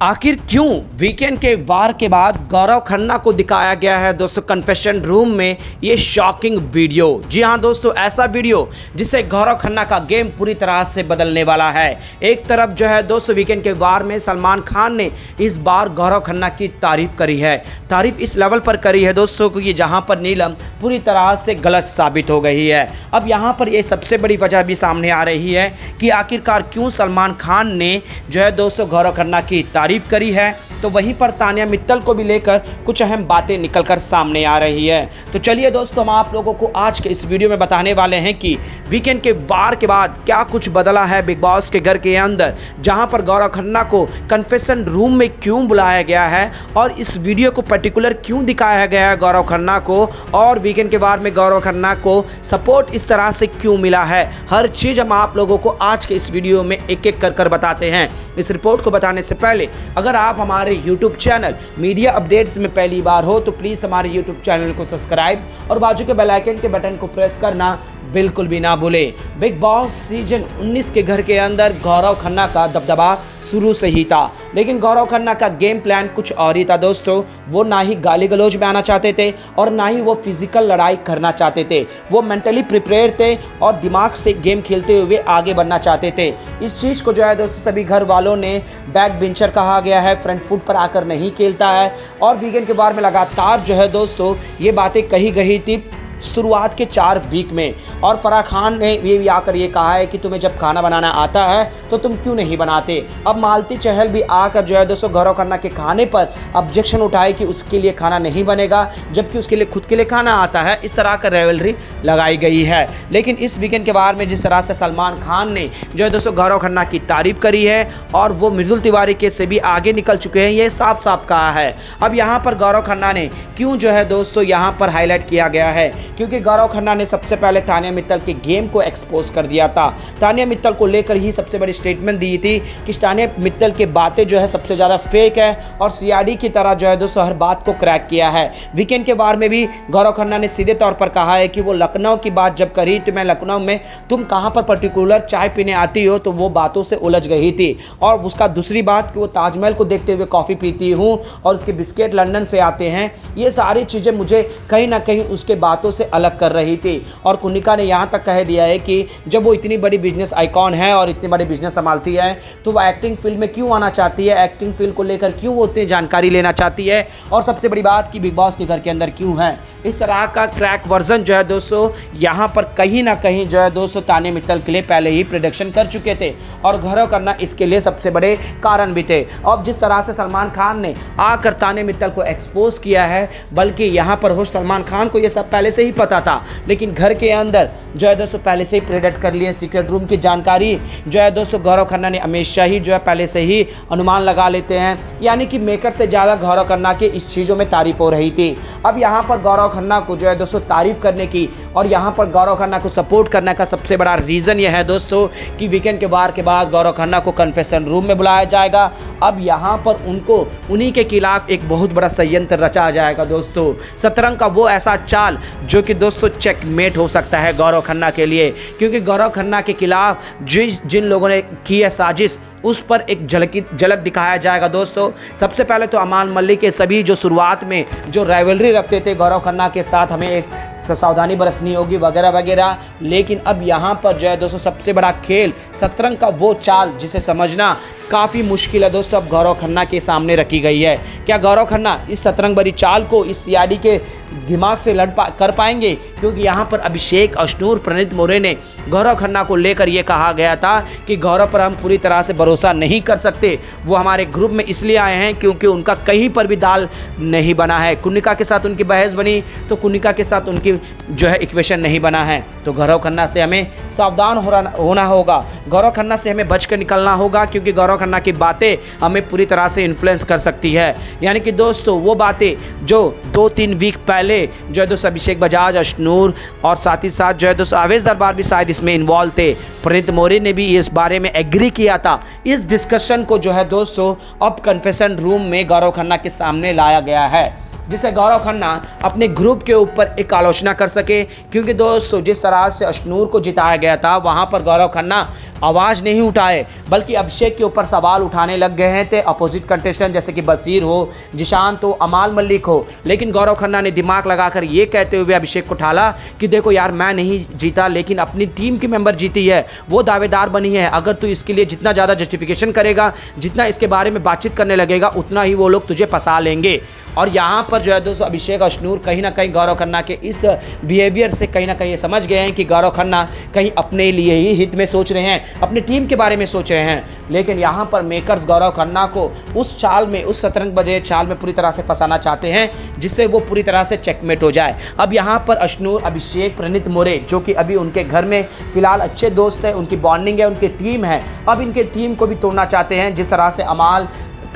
आखिर क्यों वीकेंड के वार के बाद गौरव खन्ना को दिखाया गया है दोस्तों कन्फेशन रूम में ये शॉकिंग वीडियो। जी हाँ दोस्तों, ऐसा वीडियो जिससे गौरव खन्ना का गेम पूरी तरह से बदलने वाला है। एक तरफ जो है दोस्तों वीकेंड के वार में सलमान खान ने इस बार गौरव खन्ना की तारीफ करी है। तारीफ इस लेवल पर करी है दोस्तों कि जहाँ पर नीलम पूरी तरह से गलत साबित हो गई है। अब यहाँ पर ये सबसे बड़ी वजह भी सामने आ रही है कि आखिरकार क्यों सलमान खान ने जो है दोस्तों गौरव खन्ना की तारीफ करी है। तो वहीं पर तानिया मित्तल को भी लेकर कुछ अहम बातें निकलकर सामने आ रही है। तो चलिए दोस्तों, हम आप लोगों को आज के इस वीडियो में बताने वाले हैं कि वीकेंड के वार के बाद क्या कुछ बदला है बिग बॉस के घर के अंदर, जहां पर गौरव खन्ना को कन्फेशन रूम में क्यों बुलाया गया है और इस वीडियो को पर्टिकुलर क्यों दिखाया गया है गौरव खन्ना को, और वीकेंड के वार में गौरव खन्ना को सपोर्ट इस तरह से क्यों मिला है। हर चीज़ हम आप लोगों को आज के इस वीडियो में एक एक कर बताते हैं। इस रिपोर्ट को बताने से पहले अगर आप हमारे YouTube चैनल मीडिया अपडेट्स में पहली बार हो तो प्लीज़ हमारे YouTube चैनल को सब्सक्राइब और बाजू के बेल आइकन के बटन को प्रेस करना बिल्कुल भी ना भूले। बिग बॉस सीजन 19 के घर के अंदर गौरव खन्ना का दबदबा शुरू से ही था, लेकिन गौरव खन्ना का गेम प्लान कुछ और ही था दोस्तों। वो ना ही गाली गलौज में आना चाहते थे और ना ही वो फिजिकल लड़ाई करना चाहते थे। वो मेंटली प्रिपेयर थे और दिमाग से गेम खेलते हुए आगे बढ़ना चाहते थे। इस चीज़ को जो है दोस्तों सभी घर वालों ने बैक बेंचर कहा गया है, फ्रंट फुट पर आकर नहीं खेलता है। और वीकेंड के बार में लगातार जो है दोस्तों ये बातें कही गई थी शुरुआत के 4 वीक में। और फराह खान ने भी आकर ये कहा है कि तुम्हें जब खाना बनाना आता है तो तुम क्यों नहीं बनाते। अब मालती चहल भी आकर जो है दोस्तों गौरव खन्ना के खाने पर ऑब्जेक्शन उठाए कि उसके लिए खाना नहीं बनेगा, जबकि उसके लिए खुद के लिए खाना आता है। इस तरह का रिवलरी लगाई गई है। लेकिन इस वीकेंड के बार में जिस तरह से सलमान खान ने जो है दोस्तों गौरव खन्ना की तारीफ करी है और वो मृदुल तिवारी के से भी आगे निकल चुके हैं, ये साफ साफ कहा है। अब यहाँ पर गौरव खन्ना ने क्यों जो है दोस्तों यहाँ पर हाईलाइट किया गया है, क्योंकि गौरव खन्ना ने सबसे पहले तानिया मित्तल के गेम को एक्सपोज कर दिया था। तानिया मित्तल को लेकर ही सबसे बड़ी स्टेटमेंट दी थी कि तानिया मित्तल की बातें जो है सबसे ज़्यादा फेक है और सीआईडी की तरह जो है दोस्तों हर बात को क्रैक किया है। वीकेंड के बार में भी गौरव खन्ना ने सीधे तौर पर कहा है कि वो लखनऊ की बात जब करी तो मैं लखनऊ में तुम कहाँ पर पर्टिकुलर चाय पीने आती हो तो वो बातों से उलझ गई थी। और उसका दूसरी बात कि वो ताजमहल को देखते हुए कॉफ़ी पीती हूँ और उसके बिस्किट लंदन से आते हैं। ये सारी चीज़ें मुझे कहीं ना कहीं उसके बातों से अलग कर रही थी। और कुनिका ने यहाँ तक कह दिया है कि जब वो इतनी बड़ी बिजनेस आइकॉन है और इतनी बड़ी बिजनेस संभालती है तो वो एक्टिंग फील्ड में क्यों आना चाहती है, एक्टिंग फील्ड को लेकर क्यों वो उतनी जानकारी लेना चाहती है, और सबसे बड़ी बात कि बिग बॉस के घर के अंदर क्यों है। इस तरह का क्रैक वर्जन जो है दोस्तों यहाँ पर कहीं ना कहीं जो है दोस्तों तानिया मित्तल के लिए पहले ही प्रेडिक्शन कर चुके थे और गौरव खन्ना इसके लिए सबसे बड़े कारण भी थे। अब जिस तरह से सलमान खान ने आकर तानिया मित्तल को एक्सपोज किया है, बल्कि यहाँ पर होस्ट सलमान खान को ये सब पहले से ही पता था, लेकिन घर के अंदर जो है दोस्तों पहले से ही प्रेडिक्ट कर लिए। सीक्रेट रूम की जानकारी जो है दोस्तों गौरव खन्ना ने हमेशा ही जो है पहले से ही अनुमान लगा लेते हैं, यानी कि मेकर से ज़्यादा गौरव खन्ना की इस चीज़ों में तारीफ हो रही थी। अब यहाँ पर गौरव खन्ना को जो है दोस्तों तारीफ करने की और यहाँ पर गौरव खन्ना को सपोर्ट करने का सबसे बड़ा रीज़न यह है दोस्तों कि वीकेंड के वार के बाद गौरव खन्ना को कन्फेशन रूम में बुलाया जाएगा। अब यहाँ पर उनको उन्हीं के खिलाफ एक बहुत बड़ा षड्यंत्र रचा जाएगा दोस्तों, शतरंज का वो ऐसा चाल जो कि दोस्तों चेकमेट हो सकता है गौरव खन्ना के लिए, क्योंकि गौरव खन्ना के खिलाफ जिन लोगों ने की है साजिश उस पर एक झलक दिखाया जाएगा दोस्तों। सबसे पहले तो अमान मलिक के सभी जो शुरुआत में जो राइवलरी रखते थे गौरव खन्ना के साथ, हमें एक सावधानी बरतनी होगी वगैरह वगैरह, लेकिन अब यहाँ पर जो है दोस्तों सबसे बड़ा खेल शतरंज का वो चाल जिसे समझना काफ़ी मुश्किल है दोस्तों, अब गौरव खन्ना के सामने रखी गई है। क्या गौरव खन्ना इस शतरंज भरी चाल को इस सीआईडी के दिमाग से कर पाएंगे, क्योंकि यहाँ पर अभिषेक, अश्नूर, प्रणीत मोरे ने गौरव खन्ना को लेकर ये कहा गया था कि गौरव पर हम पूरी तरह से भरोसा नहीं कर सकते, वो हमारे ग्रुप में इसलिए आए हैं क्योंकि उनका कहीं पर भी दाल नहीं बना है। कुनिका के साथ उनकी बहस बनी तो कुनिका के साथ उनकी जो है इक्वेशन नहीं बना है। तो गौरव खन्ना से हमें सावधान होना होगा, गौरव खन्ना से हमें बच कर निकलना होगा, क्योंकि गौरव खन्ना की बातें हमें पूरी तरह से इन्फ्लुएंस कर सकती है। यानी कि दोस्तों वो बातें जो 2-3 वीक पहले जो है दोस्तों अभिषेक बजाज, अश्नूर और साथ ही साथ जो है दोस्तों आवेश दरबार भी शायद इसमें इन्वॉल्व थे, प्रणीत मोरे ने भी इस बारे में एग्री किया था। इस डिस्कशन को जो है दोस्तों अब कन्फेशन रूम में गौरव खन्ना के सामने लाया गया है। जिससे गौरव खन्ना अपने ग्रुप के ऊपर एक आलोचना कर सके। क्योंकि दोस्तों जिस तरह से अशनूर को जिताया गया था वहाँ पर गौरव खन्ना आवाज़ नहीं उठाए, बल्कि अभिषेक के ऊपर सवाल उठाने लग गए हैं थे अपोजिट कंटेस्टेंट, जैसे कि बसीर हो, जिशांत हो, अमाल मलिक हो। लेकिन गौरव खन्ना ने दिमाग लगाकर ये कहते हुए अभिषेक को ठाला कि देखो यार, मैं नहीं जीता लेकिन अपनी टीम की मेंबर जीती है, वो दावेदार बनी है। अगर तू इसके लिए जितना ज़्यादा जस्टिफिकेशन करेगा, जितना इसके बारे में बातचीत करने लगेगा, उतना ही वो लोग तुझे फंसा लेंगे। और यहाँ पर जो है दोस्तों अभिषेक अशनूर कहीं ना कहीं गौरव खन्ना के इस बिहेवियर से कहीं ना कहीं ये समझ गए हैं कि गौरव खन्ना कहीं अपने लिए ही हित में सोच रहे हैं, अपनी टीम के बारे में सोच रहे हैं। लेकिन यहाँ पर मेकर्स गौरव खन्ना को उस चाल में, उस शतरंज बजे चाल में पूरी तरह से फंसाना चाहते हैं, जिससे वो पूरी तरह से चेकमेट हो जाए। अब यहाँ पर अशनूर, अभिषेक, प्रणीत मोरे, जो कि अभी उनके घर में फिलहाल अच्छे दोस्त हैं, उनकी बॉन्डिंग है, उनकी टीम है, अब इनके टीम को भी तोड़ना चाहते हैं। जिस तरह से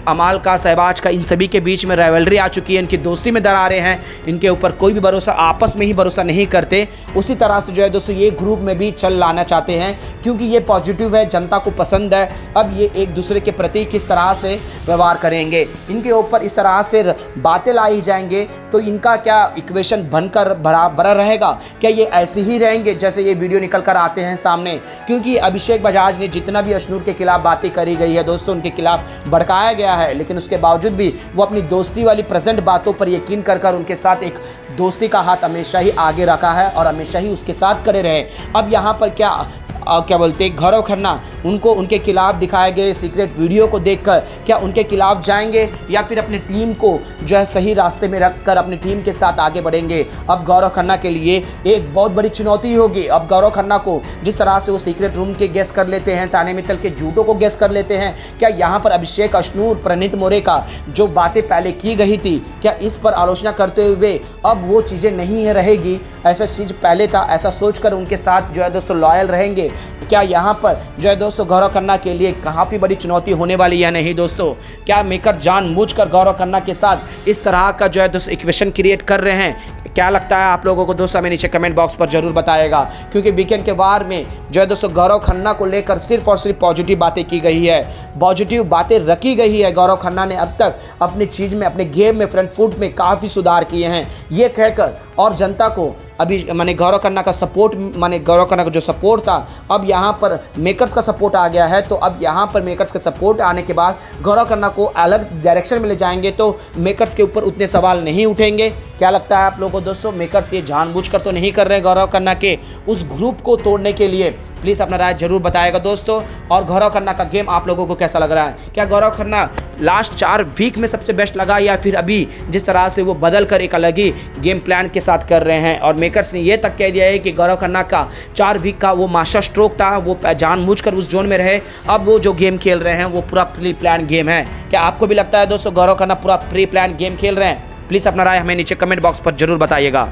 अमाल का, सहबाज का, इन सभी के बीच में राइवलरी आ चुकी है, इनकी दोस्ती में दरारें हैं, इनके ऊपर कोई भी भरोसा, आपस में ही भरोसा नहीं करते। उसी तरह से जो है दोस्तों ये ग्रुप में भी चल लाना चाहते हैं, क्योंकि ये पॉजिटिव है, जनता को पसंद है। अब ये एक दूसरे के प्रति किस तरह से व्यवहार करेंगे, इनके ऊपर इस तरह से बातें लाई जाएंगे, तो इनका क्या इक्वेशन बनकर बरा रहेगा? क्या ये ऐसे ही रहेंगे जैसे ये वीडियो निकल कर आते हैं सामने? क्योंकि अभिषेक बजाज ने जितना भी अशनूर के खिलाफ बातें करी गई है दोस्तों, उनके खिलाफ भड़काया गया है, लेकिन उसके बावजूद भी वो अपनी दोस्ती वाली प्रेजेंट बातों पर यकीन कर उनके साथ एक दोस्ती का हाथ हमेशा ही आगे रखा है और हमेशा ही उसके साथ खड़े रहे। अब यहाँ पर क्या बोलते हैं, गौरव खन्ना उनको उनके खिलाफ दिखाए गए सीक्रेट वीडियो को देखकर क्या उनके खिलाफ जाएंगे या फिर अपनी टीम को जो है सही रास्ते में रखकर अपनी टीम के साथ आगे बढ़ेंगे? अब गौरव खन्ना के लिए एक बहुत बड़ी चुनौती होगी। अब गौरव खन्ना को जिस तरह से वो सीक्रेट रूम के गेस कर लेते हैं, ताने मित्तल के झूठों को गेस कर लेते हैं, क्या यहाँ पर अभिषेक, अशनूर, प्रणीत मोरे का जो बातें पहले की गई थी, क्या इस पर आलोचना करते हुए अब वो चीज़ें नहीं रहेगी? ऐसा चीज़ पहले था, ऐसा सोचकर उनके साथ जो है दोस्तों लॉयल रहेंगे? क्या यहाँ पर जो है दोस्तों गौरव खन्ना के लिए काफ़ी बड़ी चुनौती होने वाली है? नहीं दोस्तों, क्या मेकर जानबूझकर गौरव खन्ना के साथ इस तरह का जो है दोस्तों इक्वेशन क्रिएट कर रहे हैं? क्या लगता है आप लोगों को दोस्तों? हमें नीचे कमेंट बॉक्स पर जरूर बताएगा, क्योंकि वीकेंड के वार में जो है दोस्तों गौरव खन्ना को लेकर सिर्फ और सिर्फ पॉजिटिव बातें की गई है, पॉजिटिव बातें रखी गई है। गौरव खन्ना ने अब तक अपनी चीज़ में, अपने गेम में, फ्रंट फुट में काफ़ी सुधार किए हैं, ये कहकर, और जनता को अभी माने गौरव खन्ना का सपोर्ट, माने गौरव खन्ना का जो सपोर्ट था, अब यहाँ पर मेकर्स का सपोर्ट आ गया है। तो अब यहाँ पर मेकर्स का सपोर्ट आने के बाद गौरव खन्ना को अलग डायरेक्शन में ले जाएंगे, तो मेकर्स के ऊपर उतने सवाल नहीं उठेंगे। क्या लगता है आप लोगों को दोस्तों? मेकर्स ये जानबूझकर तो नहीं कर रहे गौरव खन्ना के उस ग्रुप को तोड़ने के लिए? प्लीज़ अपना राय जरूर बताएगा दोस्तों। और गौरव खन्ना का गेम आप लोगों को कैसा लग रहा है? क्या गौरव खन्ना लास्ट 4 वीक में सबसे बेस्ट लगा, या फिर अभी जिस तरह से वो बदल कर एक अलग ही गेम प्लान के साथ कर रहे हैं? और मेकर्स ने ये तक कह दिया है कि गौरव खन्ना का 4 वीक का वो मास्टर स्ट्रोक था, वो जानबूझकर उस जोन में रहे। अब वो जो गेम खेल रहे हैं वो पूरा प्री प्लान गेम है। क्या आपको भी लगता है दोस्तों गौरव खन्ना पूरा प्री प्लान गेम खेल रहे हैं? प्लीज़ अपना राय हमें नीचे कमेंट बॉक्स पर जरूर बताइएगा।